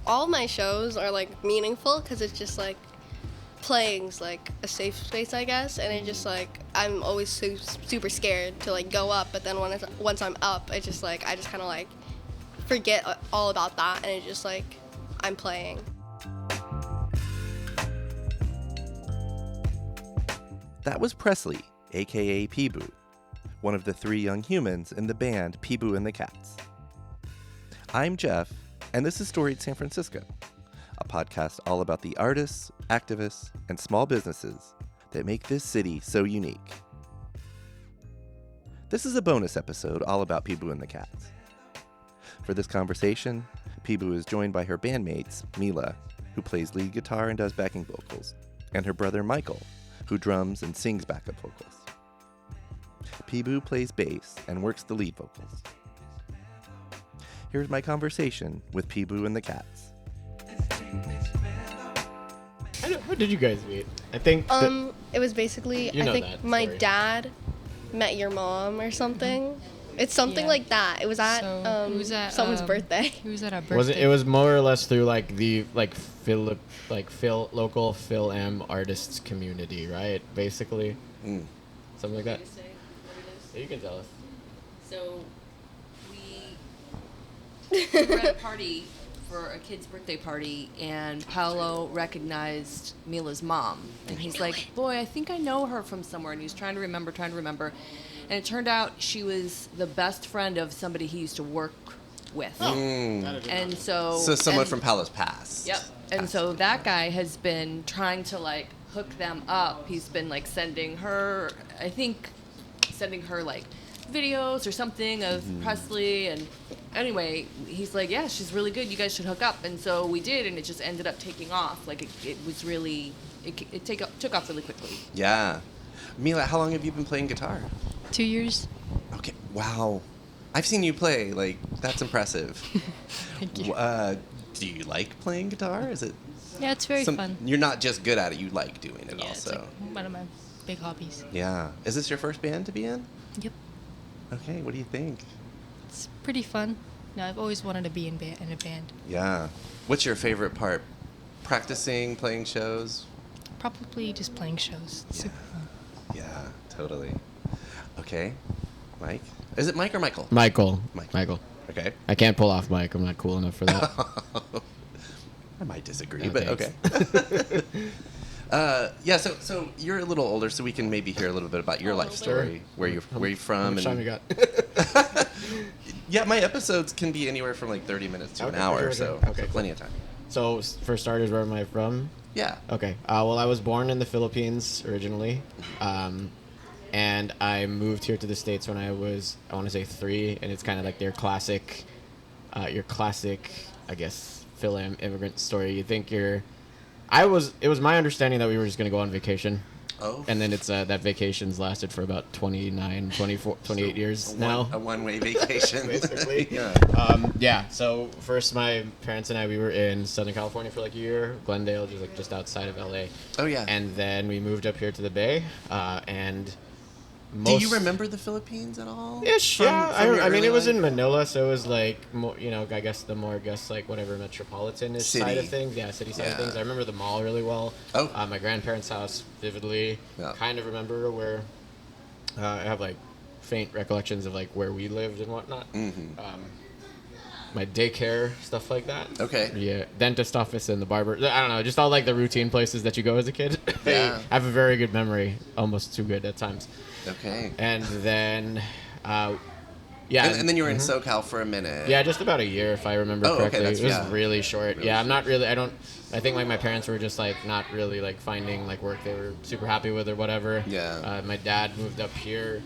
all my shows are like meaningful because it's just like playing's like a safe space, I guess, and it just like I'm always super scared to like go up, but then once I'm up, it's just like I just kind of like forget all about that, and it's just like I'm playing. That was Presley, aka Peaboo, one of the 3 young humans in the band Peaboo and the Catz. I'm Jeff, and this is Storied San Francisco, a podcast all about the artists, activists, and small businesses that make this city so unique. This is a bonus episode all about Peaboo and the Catz. For this conversation, Peaboo is joined by her bandmates, Mila, who plays lead guitar and does backing vocals, and her brother Michael, who drums and sings backup vocals. Peaboo plays bass and works the lead vocals. Here's my conversation with Peaboo and the Catz. How did you guys meet? I think it was basically I think my dad met your mom or something. It's something like that. It was at someone's birthday. It was at our birthday. It was more or less through like the local Phil M artists community, right? Basically, something like that. Yeah, you can tell us. So we were at a party for a kid's birthday party, and Paolo recognized Mila's mom, and he's like, "Boy, I think I know her from somewhere." And he's trying to remember, and it turned out she was the best friend of somebody he used to work with. And so someone from Paolo's past. Yep. And so that guy has been trying to like hook them up. He's been like sending her like videos or something of Presley, and anyway, he's like, yeah, she's really good, you guys should hook up. And so we did, and it just ended up taking off. Like it was really, it took off really quickly. Yeah. Mila, how long have you been playing guitar? 2 years. Okay, wow. I've seen you play, like, that's impressive. Thank you. Do you like playing guitar? Is it? Yeah, it's very fun. You're not just good at it, you like doing it Yeah, also. it's like one of my big hobbies. Yeah. Is this your first band to be in? Yep. Okay, what do you think? It's pretty fun. No, I've always wanted to be in a band. Yeah. What's your favorite part? Practicing, playing shows? Probably just playing shows. It's super fun. Yeah, totally. Okay. Mike? Is it Mike or Michael? Michael. Okay. I can't pull off Mike. I'm not cool enough for that. I might disagree, No, but thanks. okay. Yeah, so you're a little older, so we can maybe hear a little bit about your life story, where you're from. How much time you got? Yeah, my episodes can be anywhere from like 30 minutes to an hour, so plenty of time. So, for starters, where am I from? Yeah. Okay. Well, I was born in the Philippines originally, and I moved here to the States when I was, I want to say 3, and it's kind of like your classic, I guess, Phil-Am immigrant story. You think it was my understanding that we were just going to go on vacation. Oh. And then it's that vacation's lasted for about 28 years now. A one-way vacation. Basically. Yeah. So first my parents and I, we were in Southern California for like a year, Glendale, just outside of LA. Oh, yeah. And then we moved up here to the Bay, and do you remember the Philippines at all? Ish, yeah. I mean, it was in Manila, so it was like, I guess like whatever metropolitan-ish side of things. Yeah, city side of things. I remember the mall really well. Oh. My grandparents' house vividly. Yeah. Kind of remember where, I have like faint recollections of like where we lived and whatnot. Mm-hmm. My daycare, stuff like that. Okay. Yeah, dentist office and the barber. I don't know, just all like the routine places that you go as a kid. Yeah. I have a very good memory, almost too good at times. Okay. And then, And then you were in SoCal for a minute. Yeah, just about a year, if I remember correctly. Okay, it was really short. Really I'm not really, I think like my parents were just like not really like finding like work they were super happy with or whatever. Yeah. My dad moved up here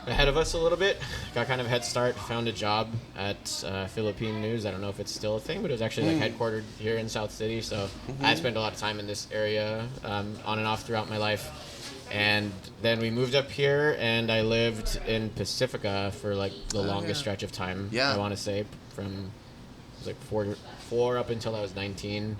ahead of us a little bit, got kind of a head start, found a job at Philippine News. I don't know if it's still a thing, but it was actually like headquartered here in South City. So I spent a lot of time in this area on and off throughout my life. And then we moved up here, and I lived in Pacifica for like the longest stretch of time. Yeah. I want to say from it was like four up until I was 19.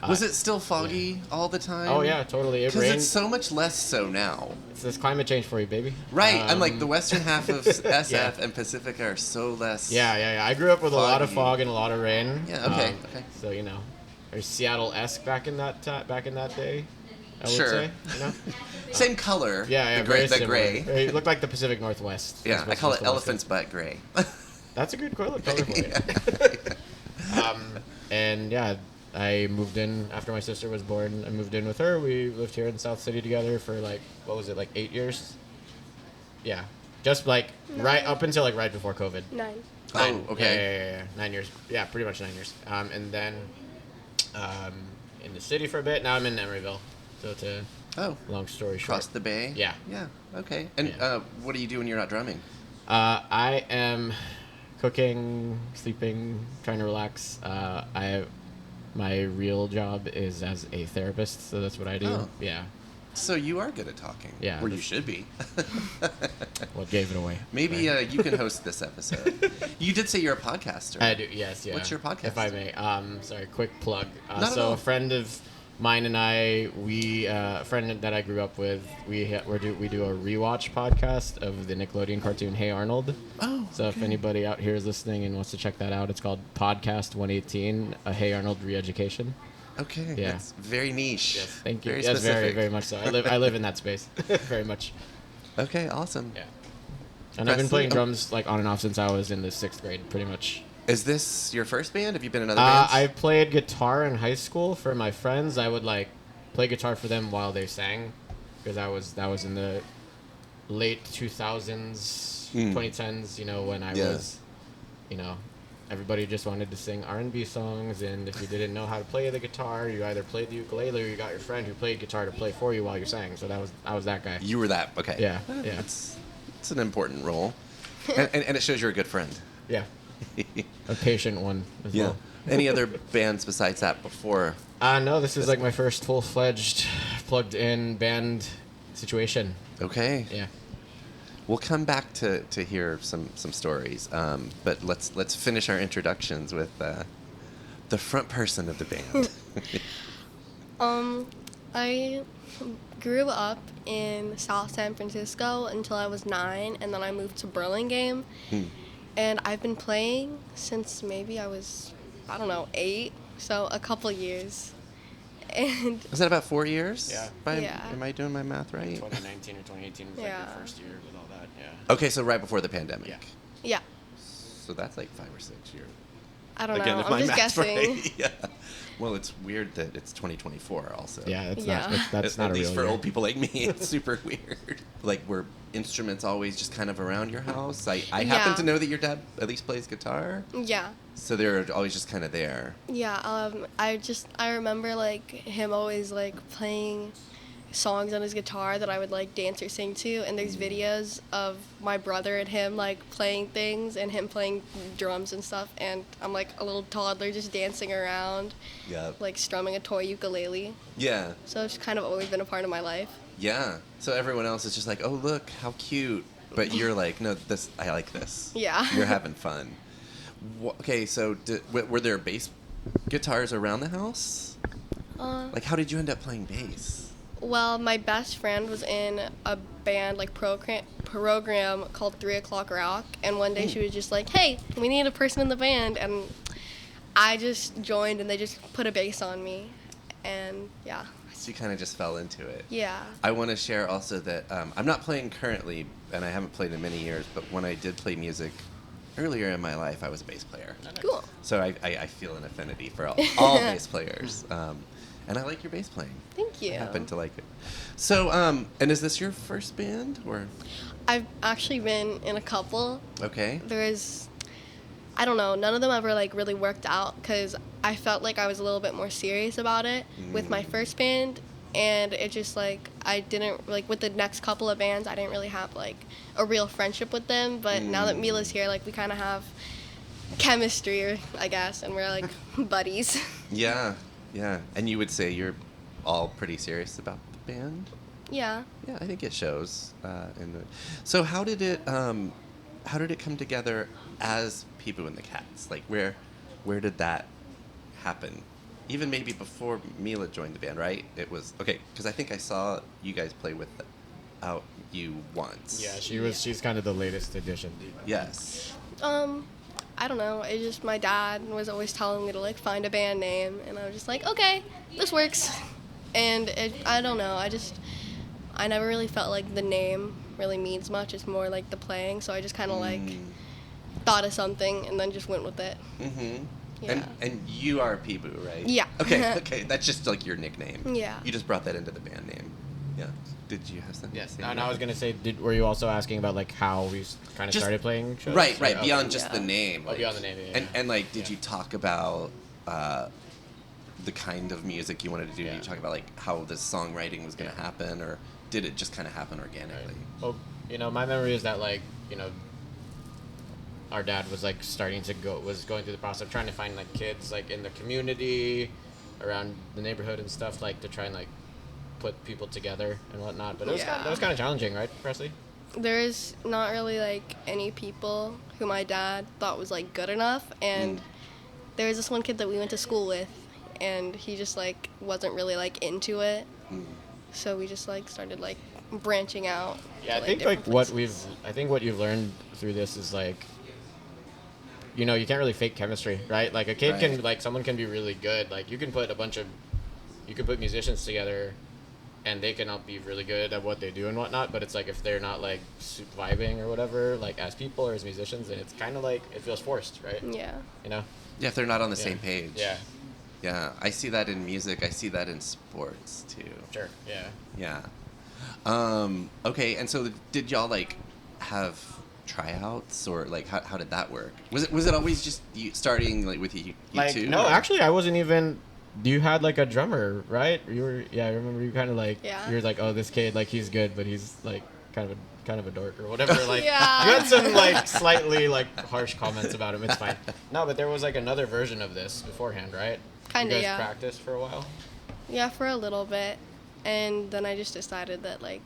Was it still foggy all the time? Oh yeah, totally. It Because rained. it's so much less so now. It's this climate change for you, baby. Right. I'm like Um, the western half of SF Yeah. and Pacifica are so less. Yeah. I grew up with a lot of Foggy. fog and a lot of rain. Yeah, okay, okay. So there's Seattle-esque back in that day. I would Sure. say. You know. Same color. Yeah. The gray. very The similar. gray. It looked like the Pacific Northwest. Yeah, That's I what's call just it the West elephant's butt gray. Coast. That's a good color for it. And yeah, I moved in after my sister was born. I moved in with her. We lived here in South City together for 8 years? Yeah, just right up until right before COVID. 9. Oh, okay. Yeah. 9 years. Yeah, pretty much 9 years. And then in the city for a bit. Now I'm in Emeryville. So to Oh, long story short. across the bay? Yeah. Yeah, okay. And Yeah. what do you do when you're not drumming? I am cooking, sleeping, trying to relax. My real job is as a therapist, so that's what I do. Oh. Yeah. So you are good at talking. Yeah, Or you that's- should be. What gave it away? Maybe you can host this episode. You did say you're a podcaster. I do. Yes. Yeah. What's your podcast? If I may. Sorry. Quick plug. Not at So all. a friend of mine and I, a friend that I grew up with, we do a rewatch podcast of the Nickelodeon cartoon Hey Arnold. Oh, So if anybody out here is listening and wants to check that out, it's called Podcast 118, a Hey Arnold re-education. Okay. Yeah. That's very niche. Yes, thank you. Very Yes, specific. very, very much so. I live in that space, very much. Okay, awesome. Yeah. And I've been Presley, playing drums on and off since I was in the 6th grade, pretty much. Is this your first band? Have you been in other bands? I played guitar in high school for my friends. I would play guitar for them while they sang, because that was in the late 2000s, 2010s. When I was, everybody just wanted to sing R&B songs, and if you didn't know how to play the guitar, you either played the ukulele or you got your friend who played guitar to play for you while you sang. So I was that guy. You were that. Okay. Yeah, Well, yeah. It's an important role. and it shows you're a good friend. Yeah, a patient one as well. Any other bands besides that before? No, this is my first full-fledged, plugged-in band situation. Okay. Yeah. We'll come back to hear some stories. But let's finish our introductions with the front person of the band. I grew up in South San Francisco until I was 9, and then I moved to Burlingame. And I've been playing since maybe I was, 8, so a couple years. And Was that about 4 years? Yeah. Yeah. Am I doing my math right? 2019 or 2018 was Yeah. your first year with all that. Yeah. Okay, so right before the pandemic. Yeah. yeah, So that's 5 or 6 years. I don't Again, know. if I'm my just math's guessing. right. Yeah. Well, it's weird that it's 2024 also. Yeah, it's Yeah. not. That's not At a least real for year. old people like me, it's super weird. Were instruments always just kind of around your house? I happen Yeah. to know that your dad at least plays guitar, Yeah. so they're always just kind of there. Yeah, I remember him always playing songs on his guitar that I would dance or sing to, and there's videos of my brother and him playing things and him playing drums and stuff, and I'm a little toddler just dancing around, Yeah. strumming a toy ukulele. Yeah. So it's kind of always been a part of my life. Yeah. So everyone else is just oh, look, how cute. But you're no, I like this. Yeah. You're having fun. Okay, so were there bass guitars around the house? How did you end up playing bass? Well, my best friend was in a band program called 3 O'Clock Rock, and one day she was just hey, we need a person in the band, and I just joined, and they just put a bass on me, and yeah. So you kind of just fell into it. Yeah. I want to share also that I'm not playing currently, and I haven't played in many years, but when I did play music earlier in my life, I was a bass player. Cool. So I feel an affinity for all bass players. And I like your bass playing. Thank you. I happen to like it. So, and is this your first band, or? I've actually been in a couple. Okay. There was, I don't know, none of them ever really worked out because I felt I was a little bit more serious about it with my first band, and it just I didn't with the next couple of bands I didn't really have a real friendship with them, but now that Mila's here we kind of have chemistry, I guess, and we're buddies. Yeah, yeah. And you would say you're all pretty serious about the band? Yeah. Yeah, I think it shows. So how did it come together as Peaboo and the Catz? Where did that happen? even maybe before Mila joined the band, right? It was okay because I think I saw you guys play without you once. Yeah, she's kind of the latest addition. Yes. I don't know. It just my dad was always telling me to like find a band name, and I was just like, okay, this works. And I don't know. I never really felt like the name really means much. It's more like the playing. So I just kind of like thought of something and then just went with it. Mm-hmm. Yeah. And you are Peaboo, right? Yeah. Okay. That's just like your nickname. Yeah. You just brought that into the band name. Yeah. Did you have something? Yes. to say And about I was it? gonna say, were you also asking about like how we kind of Just- started playing shows? Right. Okay. Beyond just Yeah. the name. Oh, beyond the name, yeah. And like, did Yeah. you talk about the kind of music you wanted to do? Yeah. Did you talk about like how the songwriting was going to happen, or did it just kind of happen organically? Right. Well, my memory is that like our dad was like was going through the process of trying to find like kids like in the community, around the neighborhood and stuff, like to try and like put people together and whatnot. But it was Yeah. that was kind of challenging, right, Presley? There is not really like any people who my dad thought was like good enough, and there was this one kid that we went to school with, and he just like wasn't really like into it. So we just like started like branching out. Yeah, to, I think different like places. I think what you've learned through this is like, you can't really fake chemistry, right? Like a kid Right. can like someone can be really good. Like you can put musicians together, and they can all be really good at what they do and whatnot. But it's like if they're not like vibing or whatever, like as people or as musicians, then it's kind of like it feels forced, right? Yeah. Yeah, if they're not on the Yeah. same page. Yeah. Yeah, I see that in music. I see that in sports too. Sure. Yeah. Yeah. Okay, and so did y'all like have tryouts, or like how did that work? Was it always just you starting like with you Like two? no, or- actually, I wasn't even. You had like a drummer, right? I remember you kind of like. Yeah. You were like, oh, this kid, like he's good, but he's like kind of a dork or whatever. Like Yeah. you had some like slightly like harsh comments about him. It's fine. No, but there was like another version of this beforehand, right? Kinda, You guys yeah. practiced for a while. Yeah, for a little bit, and then I just decided that like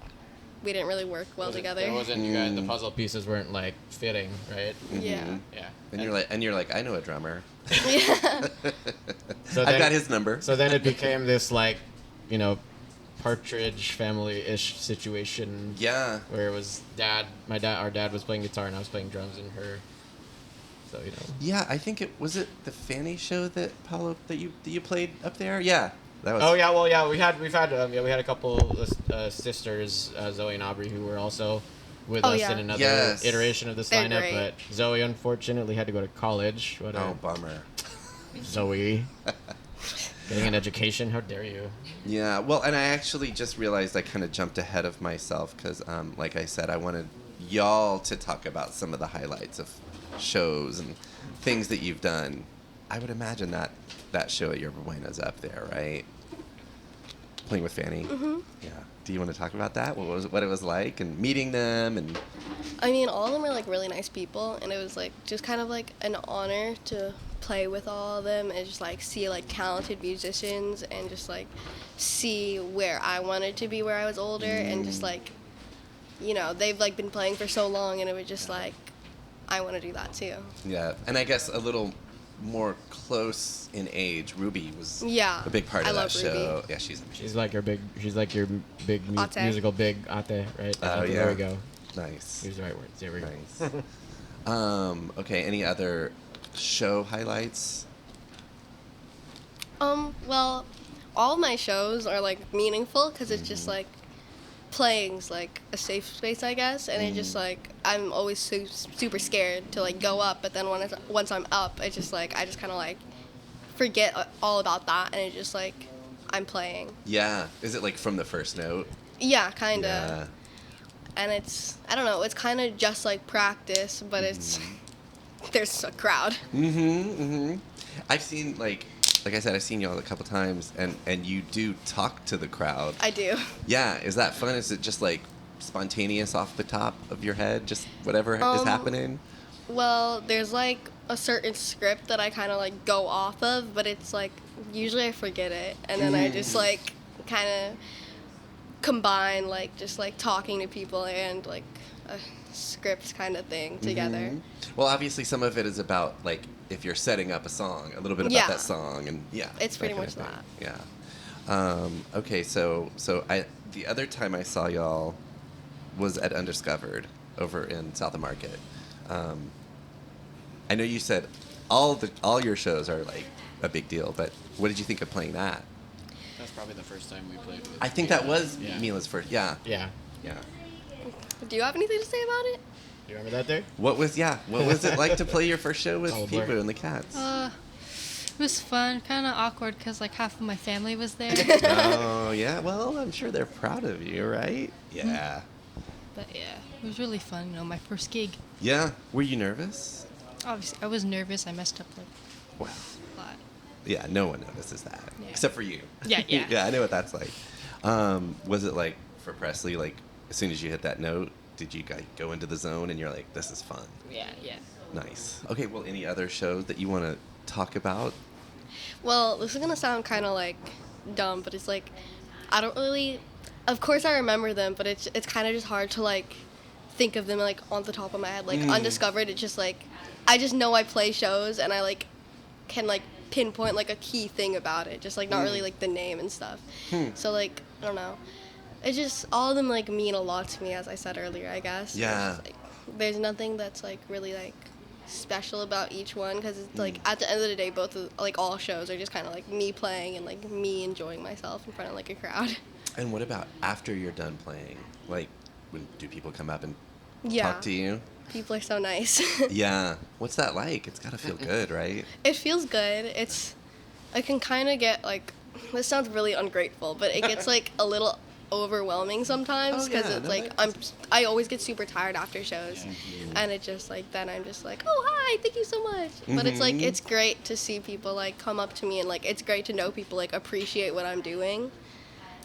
we didn't really work well together. It wasn't you guys. The puzzle pieces weren't like fitting, right? Yeah. Yeah. And you're like, I know a drummer. Yeah. So I've then- got his number. So then it became this like, Partridge family-ish situation. Yeah. Where it was our dad was playing guitar and I was playing drums in her. So Yeah, I think it the Fanny show that Paolo that you played up there. Yeah, that was. Oh yeah, well yeah, we had a couple sisters, Zoe and Aubrey, who were also with Oh, us yeah. in another Yes. iteration of this They're lineup. great. But Zoe unfortunately had to go to college. What Oh, bummer. Zoe. Getting an education? How dare you? Yeah, well, and I actually just realized I kind of jumped ahead of myself because, like I said, I wanted y'all to talk about some of the highlights of shows and things that you've done. I would imagine that show at Yerba Buena's up there, right? Playing with Fanny. Mm-hmm. Yeah. Do you want to talk about that? What it was like and meeting them and. I mean, all of them are like really nice people, and it was like just kind of like an honor to play with all of them and just like see like talented musicians and just like see where I wanted to be where I was older and just like they've like been playing for so long, and it was just like I want to do that too. Yeah, and I guess a little more close in age. Ruby was a big part I of that love show. Ruby. Yeah, she's amazing. She's like your big Ate. musical big ate, right? Oh, yeah. There we go. Nice. Use the right words. There we go. Nice. Okay, any other show highlights? Well, all my shows are like meaningful because it's just like playing's like a safe space, I guess, and it just like I'm always super scared to like go up, but then once I'm up, it's just like I just kind of like forget all about that, and it's just like I'm playing. Yeah. Is it like from the first note? Yeah, kind of. Yeah. And it's I don't know, it's kind of just like practice, but it's there's a crowd. I've seen like I said, I've seen y'all a couple times, and you do talk to the crowd. I do. Yeah. Is that fun? Is it just like spontaneous off the top of your head, just whatever is happening? Well, there's like a certain script that I kind of like go off of, but it's like usually I forget it, and then I just like kind of combine like just like talking to people and like script kind of thing together. Well, obviously, some of it is about like if you're setting up a song, a little bit about Yeah. that song, and It's pretty kind much of thing. Yeah. Okay, so the other time I saw y'all was at Undiscovered over in South of Market. I know you said all your shows are like a big deal, but what did you think of playing that? That's probably the first time we played with I think that was Yeah. Mila's first. Yeah. Yeah. Yeah. Do you have anything to say about it? You remember that day? What was it like to play your first show with Oh, boy. Peaboo and the Catz? It was fun, kind of awkward because like half of my family was there. Oh yeah, well I'm sure they're proud of you, right? Yeah. But yeah, it was really fun. You know, my first gig. Yeah. Were you nervous? Obviously, I was nervous. I messed up like Wow. a lot. Yeah, no one notices that Yeah. except for you. Yeah, yeah. Yeah, I know what that's like. Was it like for Presley? Like as soon as you hit that note, did you guys go into the zone and you're like, "This is fun"? Yeah, yeah. Nice. Okay. Well, any other shows that you want to talk about? Well, this is gonna sound kind of like dumb, but it's like I don't really. Of course, I remember them, but it's kind of just hard to like think of them like on the top of my head. Like Undiscovered, it's just like I just know I play shows and I like can like pinpoint like a key thing about it, just like not really like the name and stuff. So like I don't know. It's just all of them like mean a lot to me, as I said earlier. I guess. Yeah. It's just, like, there's nothing that's like really like special about each one because it's like at the end of the day both of like all shows are just kind of like me playing and like me enjoying myself in front of like a crowd. And what about after you're done playing? Like, do people come up and Yeah, talk to you? people are so nice. Yeah. What's that like? It's gotta feel good, right? It feels good. I can kind of get like, this sounds really ungrateful, but it gets like a little overwhelming sometimes Oh, because yeah, it's no, like that's- I always get super tired after shows, and it just like then I'm just like, oh hi, thank you so much. But it's like it's great to see people like come up to me, and like it's great to know people like appreciate what I'm doing.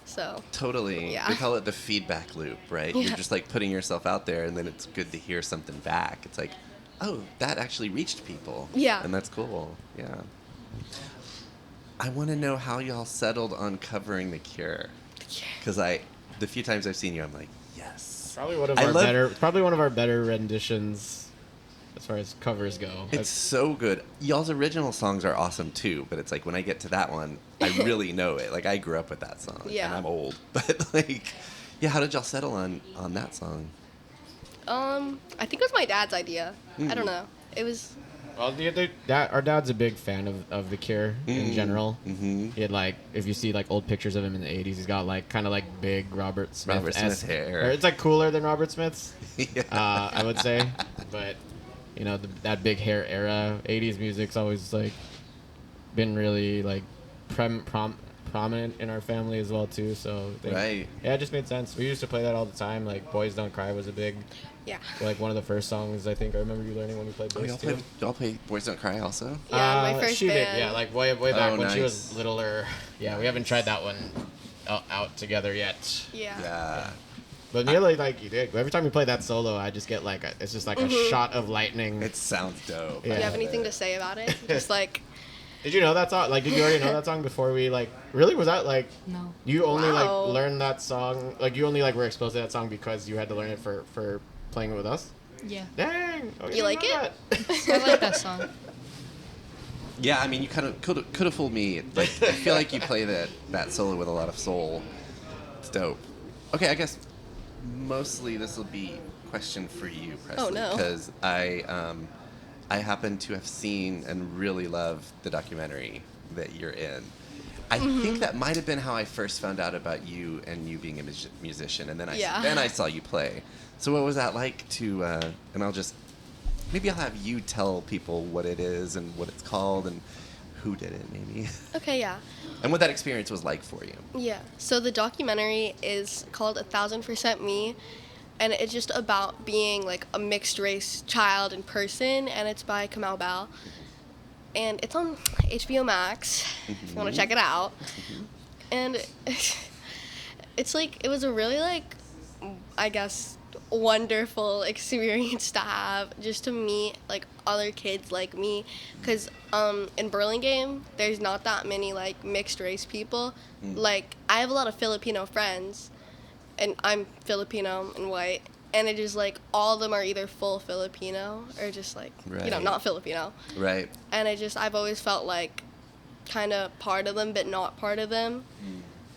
So Totally. Yeah. They call it the feedback loop, right? Yeah. You're just like putting yourself out there, and then it's good to hear something back. It's like, oh, that actually reached people. Yeah. And that's cool. Yeah. I want to know how y'all settled on covering The Cure. Because the few times I've seen you, I'm like, yes. Probably one of I our love- better renditions as far as covers go. It's so good. Y'all's original songs are awesome too, but it's like when I get to that one, I really know it. Like I grew up with that song, Yeah. and I'm old. But like, yeah, how did y'all settle on that song? I think it was my dad's idea. I don't know. It was Well, our dad's a big fan of The Cure in general. Mm-hmm. He had like, if you see like old pictures of him in the '80s, he's got like kind of like big Robert Smith hair. Or it's like cooler than Robert Smith's, Yeah. I would say. But you know, that big hair era, '80s music's always like been really like prominent in our family as well too. So I think, Right. yeah, it just made sense. We used to play that all the time. Like "Boys Don't Cry" was a big, yeah. like one of the first songs I think I remember you learning when we played Oh, bass too. y'all play Boys Don't Cry also? Yeah, my first she band. did, yeah, like way back Oh, when she nice. was littler. Yeah, we haven't tried that one out together yet. Yeah. Yeah. But nearly like you did. Every time you play that solo, I just get like it's just like a shot of lightning. It sounds dope. Yeah. Do you have anything to say about it? Just like Did you know that song? Like, did you already know that song before we like? Really, was that like? No. You only Wow. like learned that song. Like, you only like were exposed to that song because you had to learn it for playing it with us. Yeah. Dang. Oh, You like didn't know I like that song. Yeah, I mean, you kind of could have fooled me. Like, I feel like you play that solo with a lot of soul. It's dope. Okay, I guess mostly this will be a question for you, Presley. Oh, no. Because I happen to have seen and really love the documentary that you're in. I think that might have been how I first found out about you and you being a musician, and then Yeah. I saw you play. So what was that like to? And maybe I'll have you tell people what it is and what it's called and who did it, maybe, okay, yeah. and what that experience was like for you. Yeah. So the documentary is called 1000% Me, and it's just about being like a mixed race child in person, and it's by Kamau Bell. And it's on HBO Max if you want to check it out. And it's like, it was a really like, I guess, wonderful experience to have, just to meet like other kids like me, because in Burlingame there's not that many like mixed race people. Like I have a lot of Filipino friends, and I'm Filipino and white, and it is like all of them are either full Filipino or just like Right. not Filipino. Right. And I've always felt like kind of part of them but not part of them,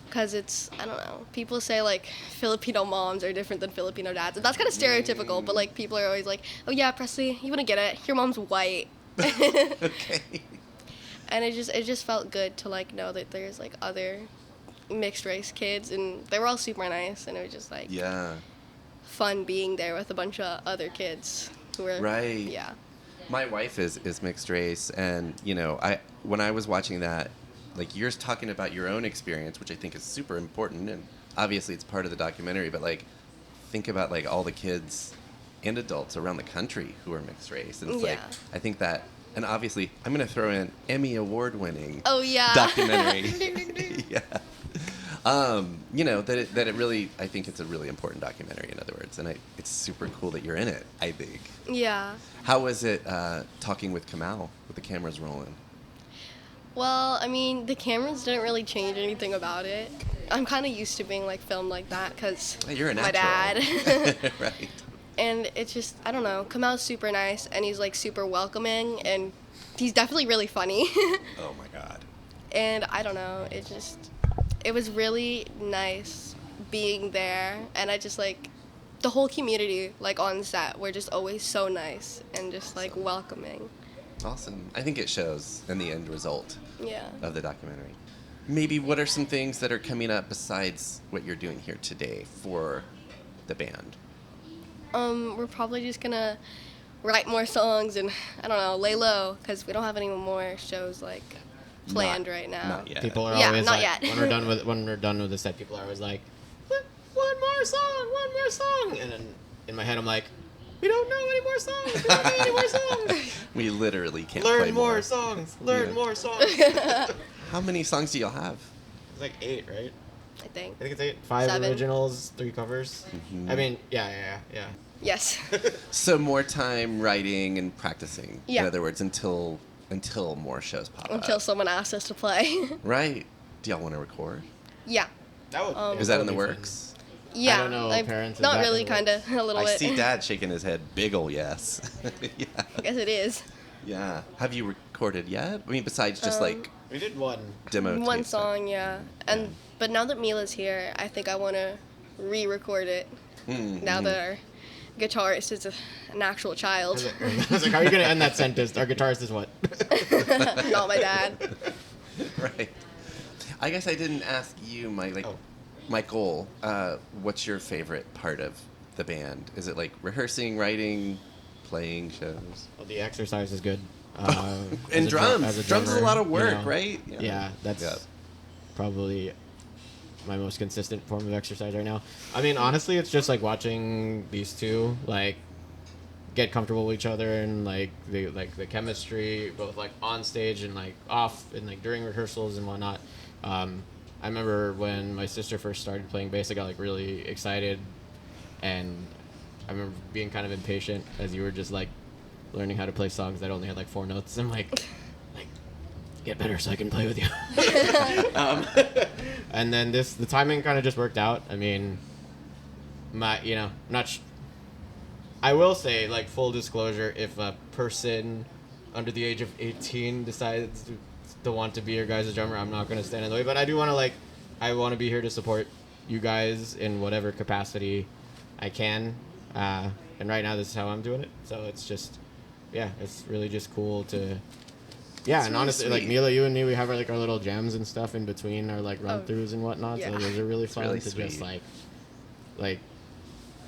because it's, I don't know, people say like Filipino moms are different than Filipino dads, and that's kind of stereotypical, but like people are always like, oh yeah, Presley, you wouldn't get it, your mom's white. Okay. And it just felt good to like know that there's like other mixed race kids, and they were all super nice, and it was just like Yeah. fun being there with a bunch of other kids who were Right. yeah. My wife is mixed race, and when I was watching that, like you're talking about your own experience, which I think is super important, and obviously it's part of the documentary. But like, think about like all the kids and adults around the country who are mixed race, and it's like Yeah. I think that, and obviously I'm gonna throw in Emmy award-winning Oh yeah. documentary. Yeah. That it really, I think it's a really important documentary, in other words, and it's super cool that you're in it, I think. Yeah. How was it talking with Kamal with the cameras rolling? Well, I mean, the cameras didn't really change anything about it. I'm kind of used to being like filmed like that because You're a my natural. dad. Right. And it's just, I don't know, Kamal's super nice, and he's like super welcoming, and he's definitely really funny. Oh my God. And I don't know, it was really nice being there, and I just like, the whole community like on set were just always so nice and just like welcoming. Awesome. I think it shows in the end result Yeah. of the documentary. Maybe what are some things that are coming up besides what you're doing here today for the band? We're probably just gonna write more songs and, I don't know, lay low, because we don't have any more shows like planned right now. Not yet. People are Yeah, always not like, yet. when we're done with the set, people are always like, one more song, and then in my head I'm like, we don't know any more songs. We don't know any more songs. We literally can't play Learn more songs. Yeah. More songs. It's How many songs do y'all have? like 8, right? I think. I think it's 8. 5 7. originals, 3 covers. Mm-hmm. I mean, yeah. Yes. So more time writing and practicing. Yeah. In other words, until more shows pop Until up. someone asks us to play. Right. Do y'all want to record? Yeah. That would. Is that in the works? Yeah. don't know, parents, is not that really, in the kind of, a little I bit. see Dad shaking his head. Big ol' yes. Yeah. I guess it is. Yeah. Have you recorded yet? I mean, besides just like We did one. demo One tapes? song, yeah. But now that Mila's here, I think I want to re-record it. Mm-hmm. Now that our guitarist is an actual child, I was like, how are you gonna end that sentence? Our guitarist is what? not my dad. Right. I guess I didn't ask you, Michael, what's your favorite part of the band? Is it like rehearsing, writing, playing shows? Well, the exercise is good. And drums. as a Drums is a drummer, lot of you work, know. right? Yeah, that's Yeah. probably my most consistent form of exercise right now. I mean, honestly, it's just like watching these two like get comfortable with each other and like the chemistry, both like on stage and like off and like during rehearsals and whatnot. I remember when my sister first started playing bass, I got like really excited, and I remember being kind of impatient as you were just like learning how to play songs that only had like 4 notes. I'm like get better so I can play with you. And then the timing kind of just worked out. I mean, I will say, like, full disclosure, if a person under the age of 18 decides to want to be your guys' drummer, I'm not going to stand in the way. But I do want to, I want to be here to support you guys in whatever capacity I can. And right now, this is how I'm doing it. So it's just, it's really just cool to... Yeah, That's and really honestly, like sweet. Mila, you and me, we have our little jams and stuff in between our run-throughs and whatnot. yeah. So those are really It's fun really to just sweet. like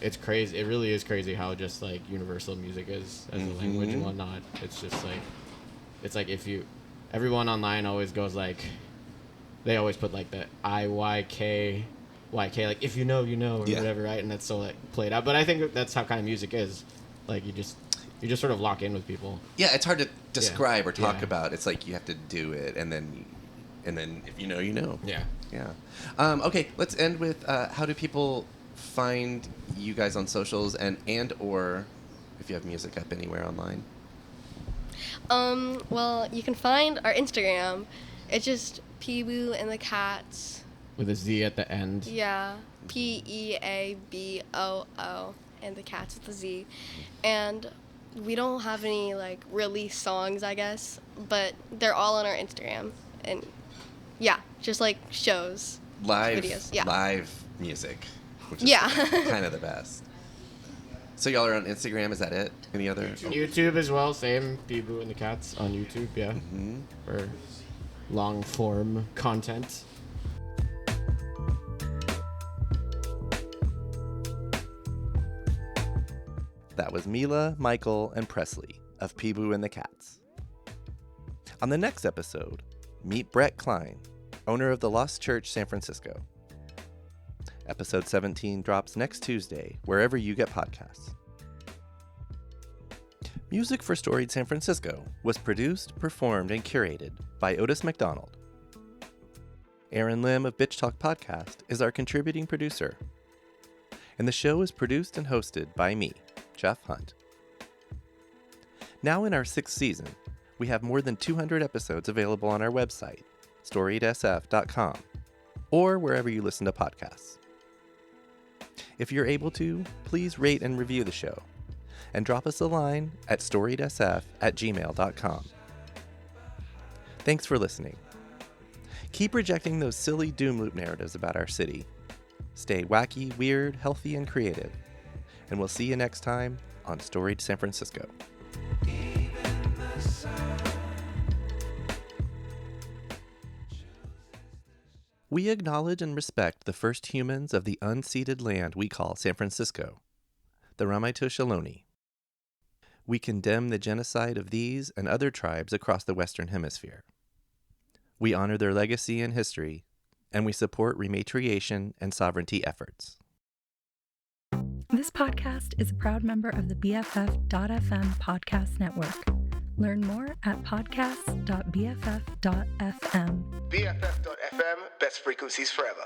it's crazy. It really is crazy how just like universal music is as a language and whatnot. It's just like everyone online always goes like, they always put like the IYK, like if you know, you know, or Yeah. whatever, right? And that's so like played out. But I think that's how kind of music is. Like you just sort of lock in with people. Yeah, it's hard to describe or talk Yeah. about. It's like you have to do it, and then if you know, you know. Yeah. Yeah. Okay, let's end with how do people find you guys on socials and or if you have music up anywhere online? Well, you can find our Instagram. It's just Peaboo and the Catz. With a Z at the end. Yeah. Peaboo and the Catz with the Z. And we don't have any like release songs, I guess, but they're all on our Instagram. And yeah, just like shows, Live videos. Yeah. live music, which is Yeah. kind of the best. So y'all are on Instagram, is that it? Any other? YouTube as well, same. Peaboo and the Catz on YouTube, yeah. Mhm. For long form content. That was Mila, Michael, and Presley of Peaboo and the Catz. On the next episode, meet Brett Klein, owner of the Lost Church San Francisco. Episode 17 drops next Tuesday, wherever you get podcasts. Music for Storied San Francisco was produced, performed, and curated by Otis McDonald. Aaron Lim of Bitch Talk Podcast is our contributing producer. And the show is produced and hosted by me, Jeff Hunt. Now in our 6th season, we have more than 200 episodes available on our website, storiedsf.com, or wherever you listen to podcasts. If you're able to, please rate and review the show, and drop us a line at storiedsf@gmail.com. Thanks for listening. Keep rejecting those silly doom loop narratives about our city. Stay wacky, weird, healthy, and creative. And we'll see you next time on Storied San Francisco. We acknowledge and respect the first humans of the unceded land we call San Francisco, the Ramaytush Ohlone. We condemn the genocide of these and other tribes across the Western Hemisphere. We honor their legacy and history, and we support rematriation and sovereignty efforts. This podcast is a proud member of the BFF.FM podcast network. Learn more at podcasts.bff.fm. BFF.FM, best frequencies forever.